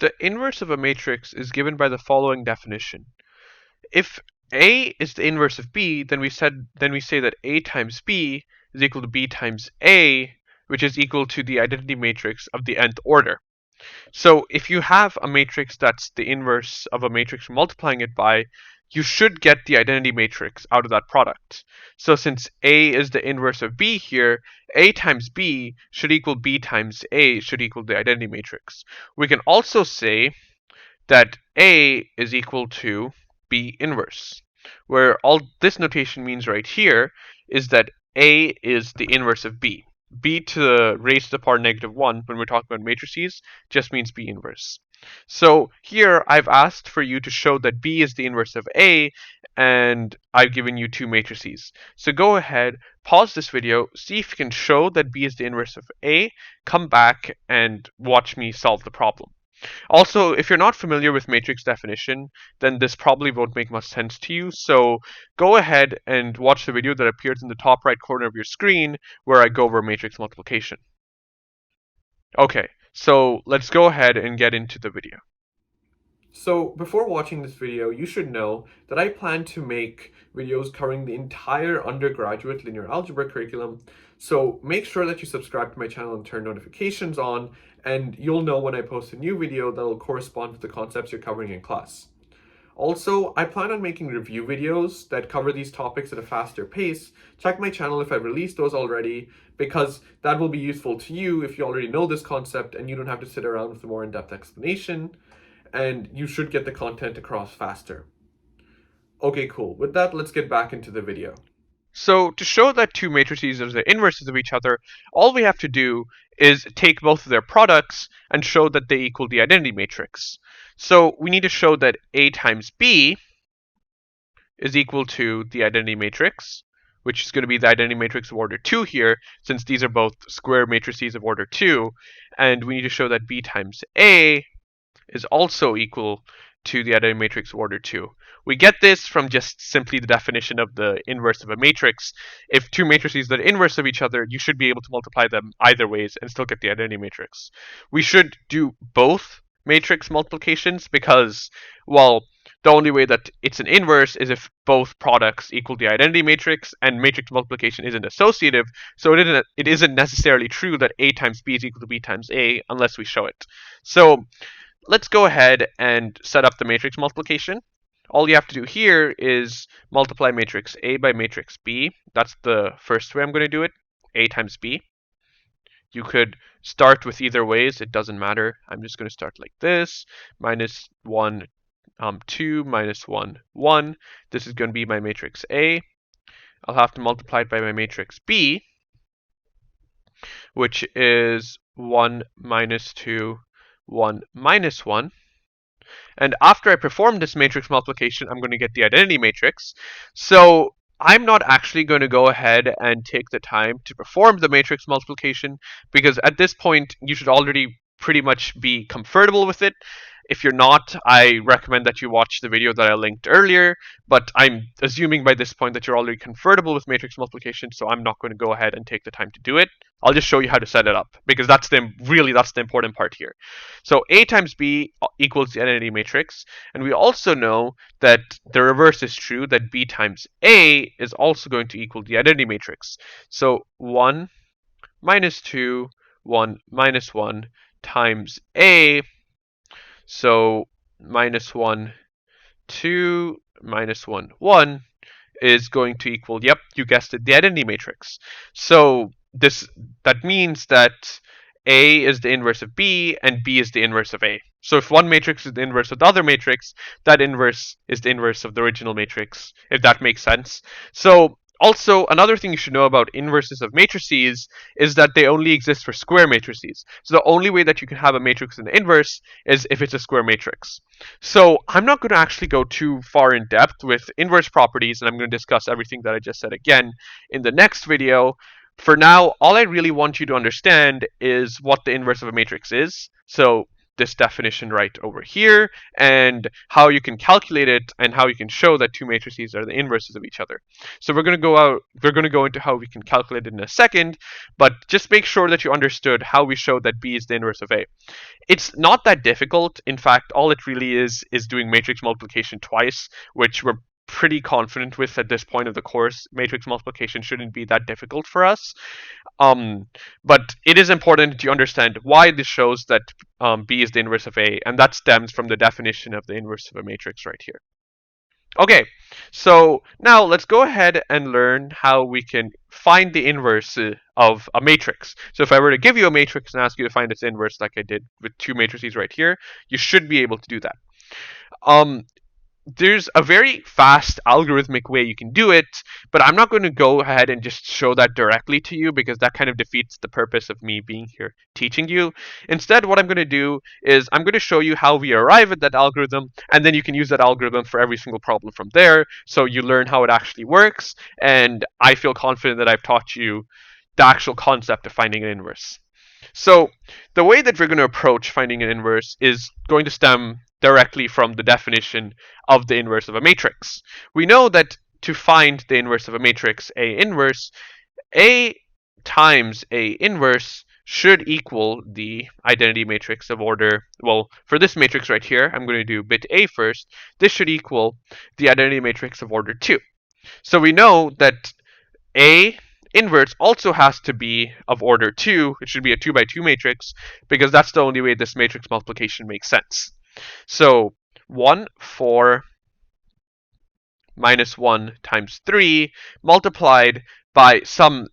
The inverse of a matrix is given by the following definition. If A is the inverse of B, then we say that A times B is equal to B times A, which is equal to the identity matrix of the nth order. So if you have a matrix that's the inverse of a matrix multiplying it by, you should get the identity matrix out of that product. So since A is the inverse of B here, A times B should equal B times A should equal the identity matrix. We can also say that A is equal to B inverse, where all this notation means right here is that A is the inverse of B. B to the raised to the power -1 when we're talking about matrices just means B inverse. So here I've asked for you to show that B is the inverse of A, and I've given you two matrices. So go ahead, pause this video, see if you can show that B is the inverse of A, come back and watch me solve the problem. Also, if you're not familiar with matrix definition, then this probably won't make much sense to you. So go ahead and watch the video that appears in the top right corner of your screen where I go over matrix multiplication. Okay, so let's go ahead and get into the video. So before watching this video, you should know that I plan to make videos covering the entire undergraduate linear algebra curriculum. So make sure that you subscribe to my channel and turn notifications on, and you'll know when I post a new video that will correspond with the concepts you're covering in class. Also, I plan on making review videos that cover these topics at a faster pace. Check my channel if I've released those already, because that will be useful to you if you already know this concept and you don't have to sit around with a more in-depth explanation, and you should get the content across faster. Okay, cool. With that, let's get back into the video. So to show that two matrices are the inverses of each other, all we have to do is take both of their products and show that they equal the identity matrix. So we need to show that A times B is equal to the identity matrix, which is going to be the identity matrix of order 2 here, since these are both square matrices of order 2, and we need to show that B times A is also equal to the identity matrix of order 2. We get this from just simply the definition of the inverse of a matrix. If two matrices that are inverse of each other, you should be able to multiply them either ways and still get the identity matrix. We should do both matrix multiplications because, well, the only way that it's an inverse is if both products equal the identity matrix, and matrix multiplication isn't associative, so it isn't necessarily true that A times B is equal to B times A unless we show it. So let's go ahead and set up the matrix multiplication. All you have to do here is multiply matrix A by matrix B. That's the first way I'm going to do it, A times B. You could start with either ways, it doesn't matter. I'm just going to start like this, minus 1, 2, minus 1, 1. This is going to be my matrix A. I'll have to multiply it by my matrix B, which is 1 minus 2, 1 minus 1. And after I perform this matrix multiplication, I'm going to get the identity matrix. So I'm not actually going to go ahead and take the time to perform the matrix multiplication, because at this point you should already pretty much be comfortable with it. If you're not, I recommend that you watch the video that I linked earlier, but I'm assuming by this point that you're already comfortable with matrix multiplication, so I'm not going to go ahead and take the time to do it. I'll just show you how to set it up, because that's the important part here. So A times B equals the identity matrix, and we also know that the reverse is true, that B times A is also going to equal the identity matrix. So 1 minus 2, 1 minus 1 times A, so minus 1, 2, minus 1, 1 is going to equal, yep, you guessed it, the identity matrix. So that means that A is the inverse of B and B is the inverse of A. So if one matrix is the inverse of the other matrix, that inverse is the inverse of the original matrix, if that makes sense. So also, another thing you should know about inverses of matrices is that they only exist for square matrices. So the only way that you can have a matrix in the inverse is if it's a square matrix. So I'm not going to actually go too far in depth with inverse properties, and I'm going to discuss everything that I just said again in the next video. For now, all I really want you to understand is what the inverse of a matrix is. So this definition right over here, and how you can calculate it, and how you can show that two matrices are the inverses of each other. So we're going to go into how we can calculate it in a second, but just make sure that you understood how we showed that B is the inverse of A. It's not that difficult. In fact, all it really is doing matrix multiplication twice, which we're pretty confident with at this point of the course. Matrix multiplication shouldn't be that difficult for us. Um, but it is important to understand why this shows that B is the inverse of A, and that stems from the definition of the inverse of a matrix right here. Okay, so now let's go ahead and learn how we can find the inverse of a matrix. So if I were to give you a matrix and ask you to find its inverse like I did with two matrices right here, you should be able to do that. Um, there's a very fast algorithmic way you can do it, but I'm not going to go ahead and just show that directly to you because that kind of defeats the purpose of me being here teaching you. Instead, what I'm going to do is I'm going to show you how we arrive at that algorithm, and then you can use that algorithm for every single problem from there, so you learn how it actually works, and I feel confident that I've taught you the actual concept of finding an inverse. So the way that we're going to approach finding an inverse is going to stem directly from the definition of the inverse of a matrix. We know that to find the inverse of a matrix, A inverse, A times A inverse should equal the identity matrix of order, well, for this matrix right here, I'm going to do bit A first. This should equal the identity matrix of order 2. So we know that A inverse also has to be of order 2. It should be a 2 by 2 matrix because that's the only way this matrix multiplication makes sense. So 1, 4, minus 1 times 3 multiplied by some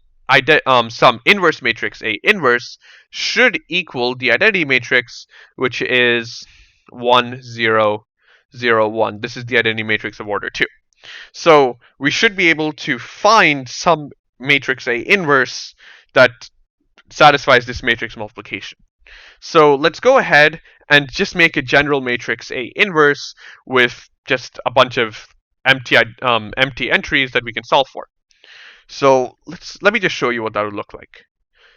inverse matrix A inverse should equal the identity matrix, which is 1, 0, 0, 1. This is the identity matrix of order 2. So we should be able to find some matrix A inverse that satisfies this matrix multiplication. So let's go ahead and just make a general matrix A inverse with just a bunch of empty entries that we can solve for. So let me just show you what that would look like.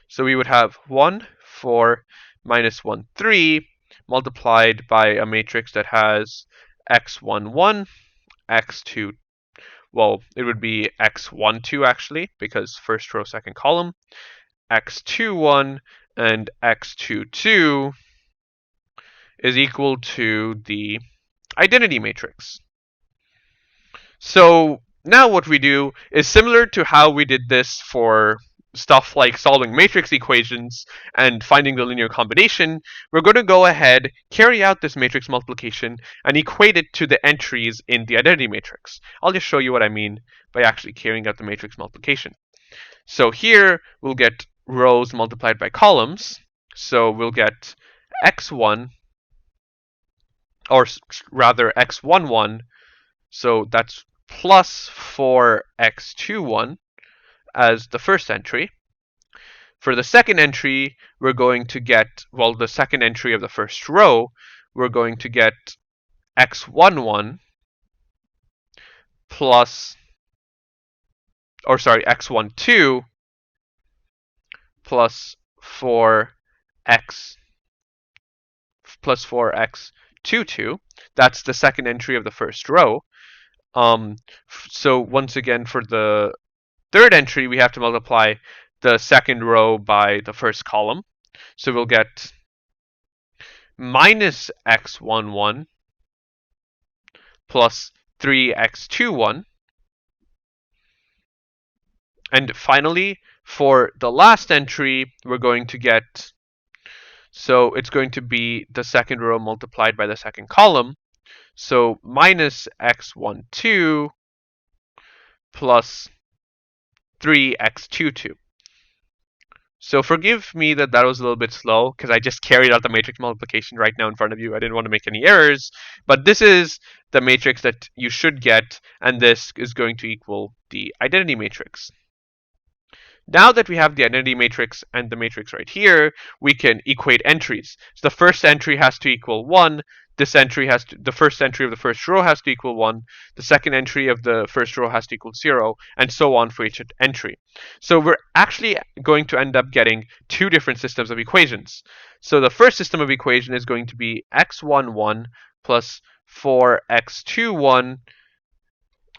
So we would have 1, 4, minus 1, 3 multiplied by a matrix that has x1, 1, x2, well, it would be x1, 2 actually, because first row, second column, x2, 1, and x2, 2 is equal to the identity matrix. So now what we do is similar to how we did this for stuff like solving matrix equations and finding the linear combination. We're going to go ahead, carry out this matrix multiplication, and equate it to the entries in the identity matrix. I'll just show you what I mean by actually carrying out the matrix multiplication. So here we'll get rows multiplied by columns. So we'll get x1, or rather x1, 1. So that's plus 4x2, 1 as the first entry. For the second entry, we're going to get, well, the second entry of the first row, we're going to get x1, 1 plus, or sorry, x1, 2 plus 4x plus 4x2, 2. That's the second entry of the first row. So once again, for the third entry, we have to multiply the second row by the first column. So we'll get minus x1, 1 plus 3x2, 1. And finally, for the last entry, we're going to get, so it's going to be the second row multiplied by the second column. So minus x1, 2 plus 3x2, 2. So forgive me that was a little bit slow because I just carried out the matrix multiplication right now in front of you. I didn't want to make any errors, but this is the matrix that you should get, and this is going to equal the identity matrix. Now that we have the identity matrix and the matrix right here, we can equate entries. So the first entry has to equal 1, this entry has to, the first entry of the first row has to equal 1, the second entry of the first row has to equal 0, and so on for each entry. So we're actually going to end up getting two different systems of equations. So the first system of equation is going to be x11 plus 4x21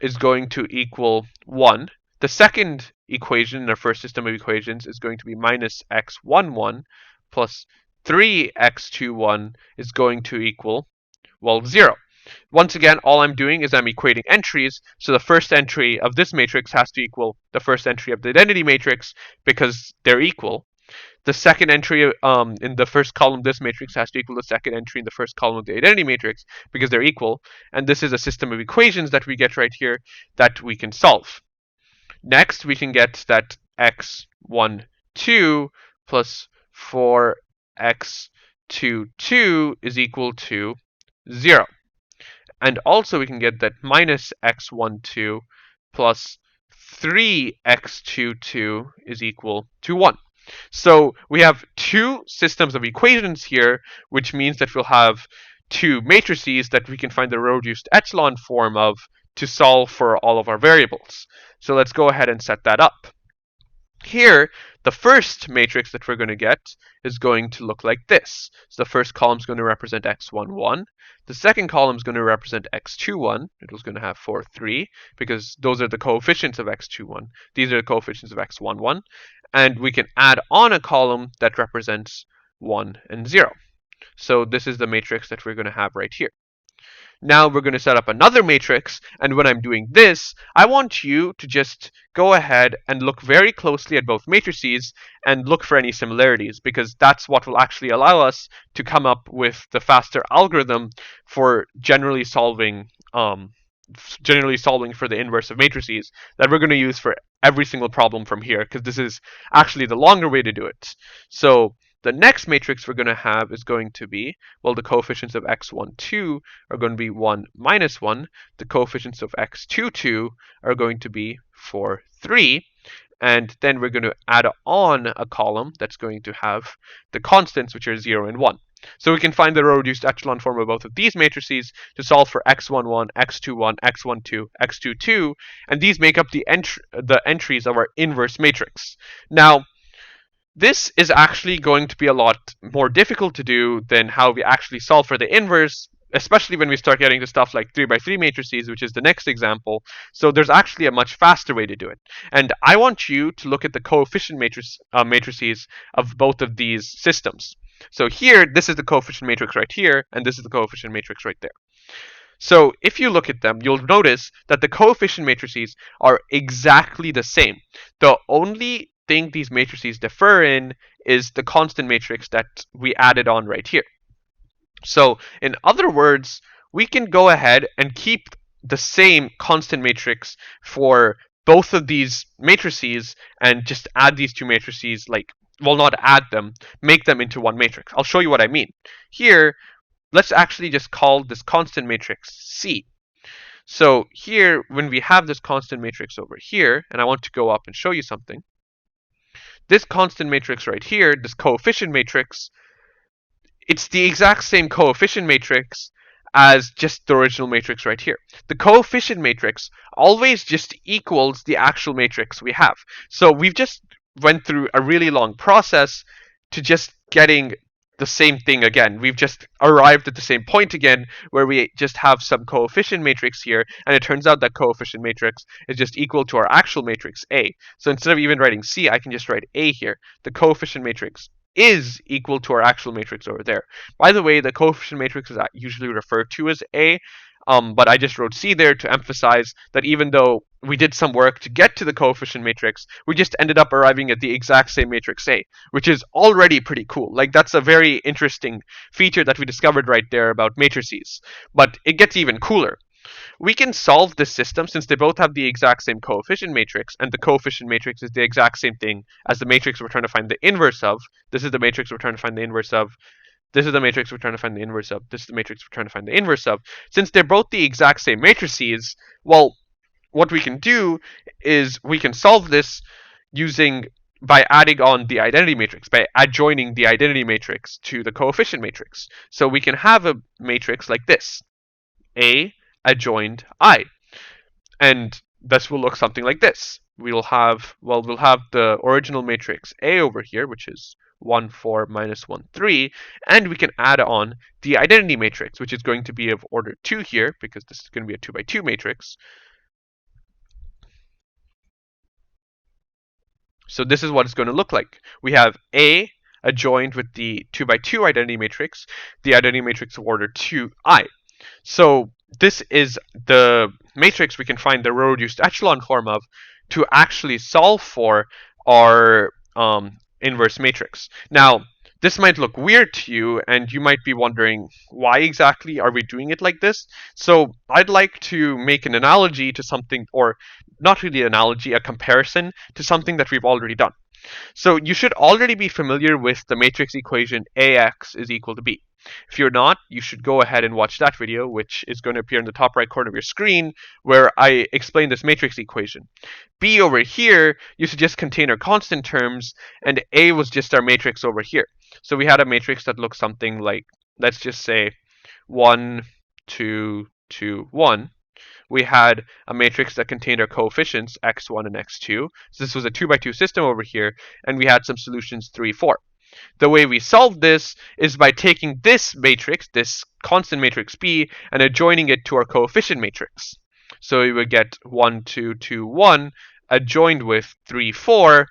is going to equal 1. The second equation in our first system of equations is going to be minus x11 plus 3x21 is going to equal, well, 0. Once again, all I'm doing is I'm equating entries, so the first entry of this matrix has to equal the first entry of the identity matrix because they're equal. The second entry in the first column of this matrix has to equal the second entry in the first column of the identity matrix because they're equal. And this is a system of equations that we get right here that we can solve. Next, we can get that x12 plus 4x22 is equal to 0. And also we can get that minus x12 plus 3x22 is equal to 1. So we have two systems of equations here, which means that we'll have two matrices that we can find the row-reduced echelon form of to solve for all of our variables. So let's go ahead and set that up. Here, the first matrix that we're going to get is going to look like this. So the first column is going to represent x11. The second column is going to represent x21. It was going to have 4, 3, because those are the coefficients of x21. These are the coefficients of x11. And we can add on a column that represents 1 and 0. So this is the matrix that we're going to have right here. Now we're going to set up another matrix, and when I'm doing this, I want you to just go ahead and look very closely at both matrices and look for any similarities, because that's what will actually allow us to come up with the faster algorithm for generally solving for the inverse of matrices that we're going to use for every single problem from here, because this is actually the longer way to do it. So the next matrix we're going to have is going to be, well, the coefficients of x12 are going to be 1, minus 1. The coefficients of x22 are going to be 4, 3. And then we're going to add on a column that's going to have the constants, which are 0 and 1. So we can find the row-reduced echelon form of both of these matrices to solve for x11, x21, x12, x22, and these make up the entries of our inverse matrix. Now, this is actually going to be a lot more difficult to do than how we actually solve for the inverse, especially when we start getting to stuff like 3x3 matrices, which is the next example. So there's actually a much faster way to do it. And I want you to look at the coefficient matrices of both of these systems. So here, this is the coefficient matrix right here, and this is the coefficient matrix right there. So if you look at them, you'll notice that the coefficient matrices are exactly the same. The only thing these matrices differ in is the constant matrix that we added on right here. So in other words, we can go ahead and keep the same constant matrix for both of these matrices and just add these two matrices, well, not add them, make them into one matrix. I'll show you what I mean. Here, let's actually just call this constant matrix C. So here, when we have this constant matrix over here, and I want to go up and show you something, this constant matrix right here, this coefficient matrix, it's the exact same coefficient matrix as just the original matrix right here. The coefficient matrix always just equals the actual matrix we have. So we've just went through a really long process to just getting the same thing again. We've just arrived at the same point again, where we just have some coefficient matrix here, and it turns out that coefficient matrix is just equal to our actual matrix A. So instead of even writing C, I can just write A here. The coefficient matrix is equal to our actual matrix over there. By the way, the coefficient matrix is usually referred to as A, but I just wrote C there to emphasize that even though we did some work to get to the coefficient matrix, we just ended up arriving at the exact same matrix A, which is already pretty cool. That's a very interesting feature that we discovered right there about matrices. But it gets even cooler. We can solve this system since they both have the exact same coefficient matrix, and the coefficient matrix is the exact same thing as the matrix we're trying to find the inverse of. This is the matrix we're trying to find the inverse of. This is the matrix we're trying to find the inverse of. This is the matrix we're trying to find the inverse of. Since they're both the exact same matrices, well, what we can do is we can solve this using by adding on the identity matrix, by adjoining the identity matrix to the coefficient matrix. So we can have a matrix like this, A adjoined I. And this will look something like this. We'll have the original matrix A over here, which is 1, 4, minus 1, 3, and we can add on the identity matrix, which is going to be of order 2 here, because this is going to be a 2 by 2 matrix. So this is what it's going to look like. We have A adjoined with the 2 by 2 identity matrix, the identity matrix of order 2i. So this is the matrix we can find the row reduced echelon form of to actually solve for our inverse matrix. Now, this might look weird to you, and you might be wondering, why exactly are we doing it like this? So I'd like to make an analogy to something, or not really an analogy, a comparison to something that we've already done. So you should already be familiar with the matrix equation AX is equal to B. If you're not, you should go ahead and watch that video, which is going to appear in the top right corner of your screen, where I explain this matrix equation. B over here used to just contain our constant terms, and A was just our matrix over here. So we had a matrix that looked something like, let's just say, 1, 2, 2, 1. We had a matrix that contained our coefficients, x1 and x2. So this was a 2 by 2 system over here, and we had some solutions 3, 4. The way we solve this is by taking this matrix, this constant matrix B, and adjoining it to our coefficient matrix. So we would get 1, 2, 2, 1 adjoined with 3, 4.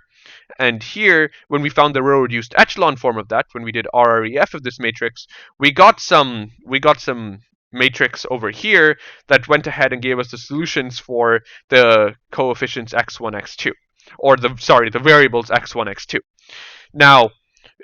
And here, when we found the row reduced echelon form of that, when we did RREF of this matrix, we got some matrix over here that went ahead and gave us the solutions for the coefficients x1, x2, or the variables x1, x2. Now,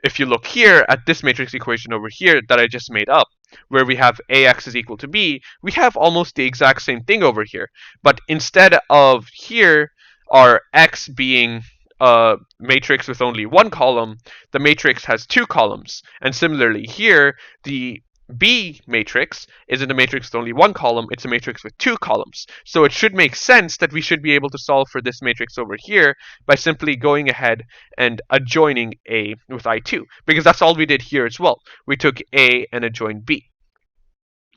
if you look here at this matrix equation over here that I just made up, where we have AX is equal to B, we have almost the exact same thing over here. But instead of here, our X being a matrix with only one column, the matrix has two columns. And similarly here, the B matrix isn't a matrix with only one column, it's a matrix with two columns. So it should make sense that we should be able to solve for this matrix over here by simply going ahead and adjoining A with I2, because that's all we did here as well. We took A and adjoined B.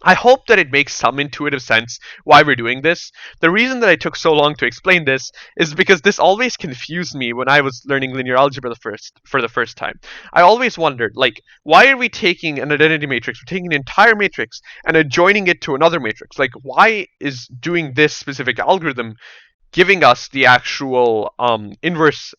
I hope that it makes some intuitive sense why we're doing this. The reason that I took so long to explain this is because this always confused me when I was learning linear algebra for the first time. I always wondered, like, why are we taking an identity matrix, we're taking an entire matrix and adjoining it to another matrix? Like, why is doing this specific algorithm giving us the actual inverse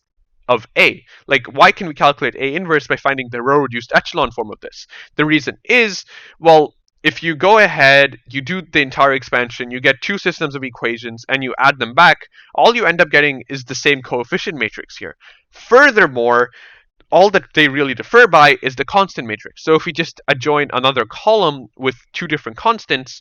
of A? Like, why can we calculate A inverse by finding the row reduced echelon form of this? The reason is, well, if you go ahead, you do the entire expansion, you get two systems of equations, and you add them back, all you end up getting is the same coefficient matrix here. Furthermore, all that they really differ by is the constant matrix. So if we just adjoin another column with two different constants,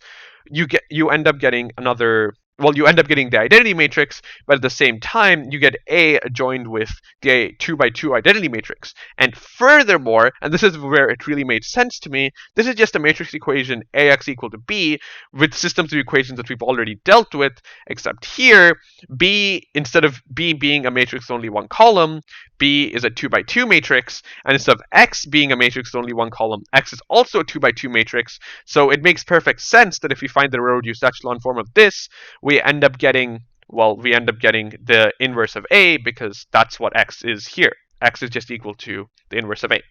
you end up getting another, well, you end up getting the identity matrix, but at the same time, you get A adjoined with the 2 by 2 identity matrix. And furthermore, and this is where it really made sense to me, this is just a matrix equation AX equal to B with systems of equations that we've already dealt with, except here, B, instead of B being a matrix with only one column, B is a 2 by 2 matrix, and instead of X being a matrix with only one column, X is also a 2 by 2 matrix. So it makes perfect sense that if we find the row reduced echelon form of this, we end up getting the inverse of A, because that's what X is here. X is just equal to the inverse of A.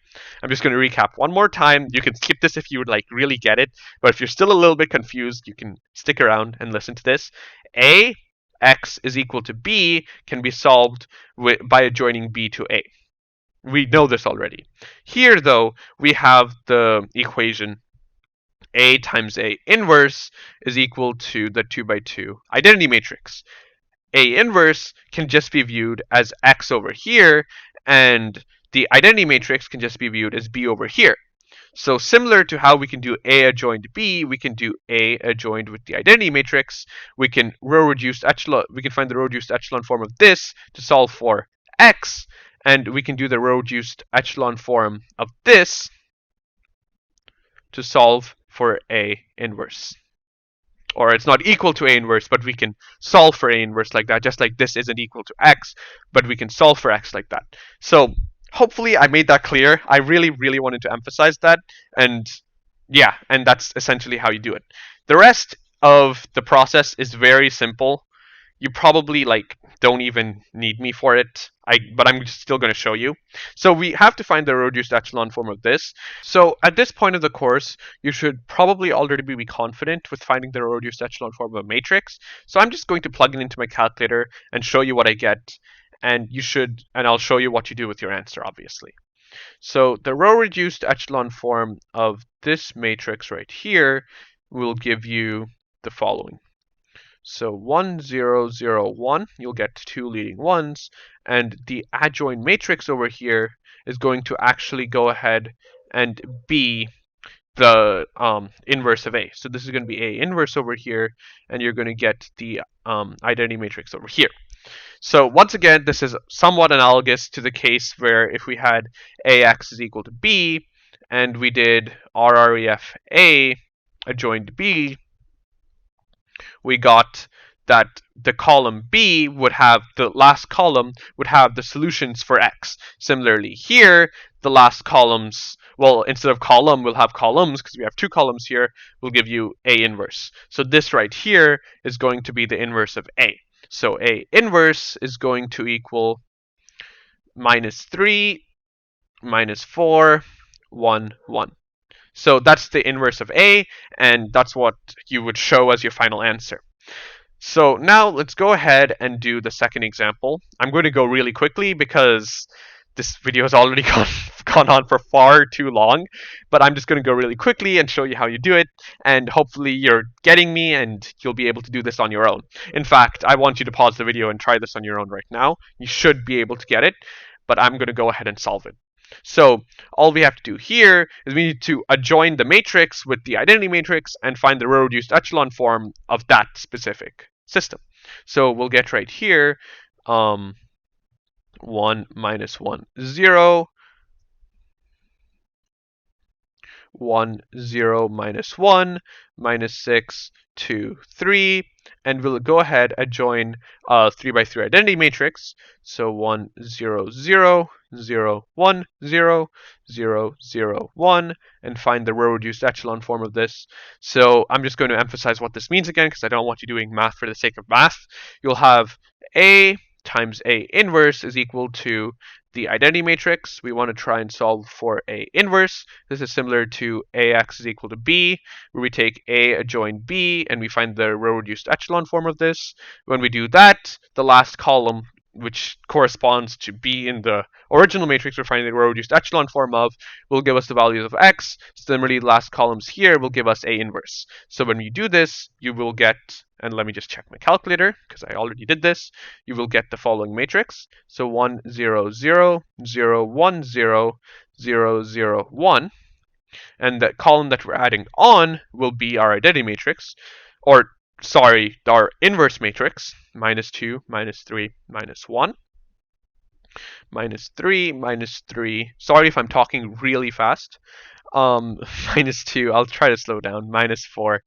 I'm just going to recap one more time. You can skip this if you would like really get it, but if you're still a little bit confused, you can stick around and listen to this. A X is equal to B can be solved by adjoining B to A. We know this already. Here, though, we have the equation A times A inverse is equal to the 2 by 2 identity matrix. A inverse can just be viewed as X over here, and the identity matrix can just be viewed as B over here. So similar to how we can do A adjoined B, we can do A adjoined with the identity matrix. We can find the row reduced echelon form of this to solve for X, and we can do the row reduced echelon form of this to solve for A inverse. or it's not equal to A inverse, but we can solve for A inverse like that, just like this isn't equal to X, but we can solve for X like that. So hopefully I made that clear. I really, really wanted to emphasize that. And yeah, and that's essentially how you do it. The rest of the process is very simple. You probably like don't even need me for it. But I'm still going to show you. So we have to find the reduced echelon form of this. So at this point of the course, you should probably already be confident with finding the reduced echelon form of a matrix. So I'm just going to plug it into my calculator and show you what I get. And I'll show you what you do with your answer, obviously. So the row reduced echelon form of this matrix right here will give you the following. So 1, 0, 0, 1, you'll get two leading ones, and the adjoint matrix over here is going to actually go ahead and be the inverse of A. So this is going to be A inverse over here, and you're going to get the identity matrix over here. So once again, this is somewhat analogous to the case where if we had AX is equal to B, and we did RREF A adjoined B, we got that the column B would have the last column would have the solutions for X. Similarly, here the last columns, well, instead of column, we'll have columns because we have two columns here. Will give you A inverse. So this right here is going to be the inverse of A. So A inverse is going to equal -3, -4, 1, 1. So that's the inverse of A, and that's what you would show as your final answer. So now let's go ahead and do the second example. I'm going to go really quickly because this video has already gone on for far too long, but I'm just going to go really quickly and show you how you do it, and hopefully you're getting me and you'll be able to do this on your own. In fact, I want you to pause the video and try this on your own right now. You should be able to get it, but I'm going to go ahead and solve it. So all we have to do here is we need to adjoin the matrix with the identity matrix and find the row reduced echelon form of that specific system. So we'll get right here 1 minus 1 0, 1 0 minus 1 minus 6 2 3, and we'll go ahead and join a 3 by 3 identity matrix. So 1 0 0 0 1 0 0 0 1, and find the row reduced echelon form of this. So I'm just going to emphasize what this means again because I don't want you doing math for the sake of math. You'll have A times A inverse is equal to the identity matrix. We want to try and solve for A inverse. This is similar to AX is equal to B, where we take A adjoin B and we find the row reduced echelon form of this. When we do that, the last column, which corresponds to B in the original matrix we're finding the row reduced echelon form of, will give us the values of X. Similarly, the last columns here will give us A inverse. So when you do this, you will get, and let me just check my calculator because I already did this, you will get the following matrix. So 1 0 0 0 1 0 0 0 1, and the column that we're adding on will be our identity matrix, or sorry, our inverse matrix, -2, -3, -1, -3, -3. Sorry if I'm talking really fast. -2, I'll try to slow down, -4,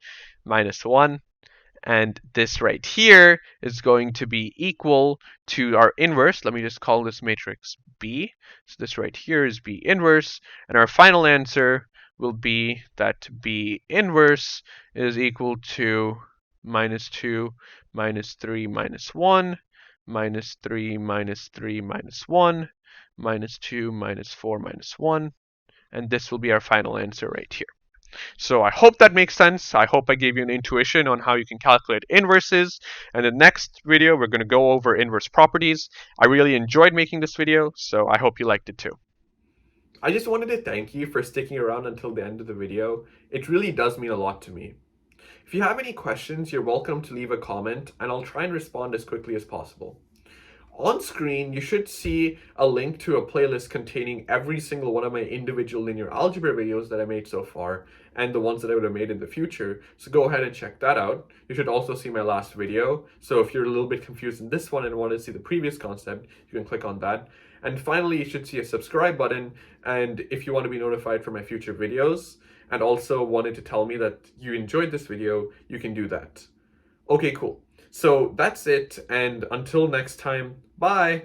-1, and this right here is going to be equal to our inverse. Let me just call this matrix B. So this right here is B inverse, and our final answer will be that B inverse is equal to -2, -3, -1, -3, -3, -1, -2, -4, -1, and this will be our final answer right here. So I hope that makes sense. I hope I gave you an intuition on how you can calculate inverses. And in the next video, we're going to go over inverse properties. I really enjoyed making this video, so I hope you liked it too. I just wanted to thank you for sticking around until the end of the video. It really does mean a lot to me. If you have any questions, you're welcome to leave a comment, and I'll try and respond as quickly as possible. On screen, you should see a link to a playlist containing every single one of my individual linear algebra videos that I made so far, and the ones that I would have made in the future, so go ahead and check that out. You should also see my last video, so if you're a little bit confused in this one and want to see the previous concept, you can click on that. And finally, you should see a subscribe button, and if you want to be notified for my future videos. and also wanted to tell me that you enjoyed this video, you can do that. Okay, cool. So that's it, and until next time, bye!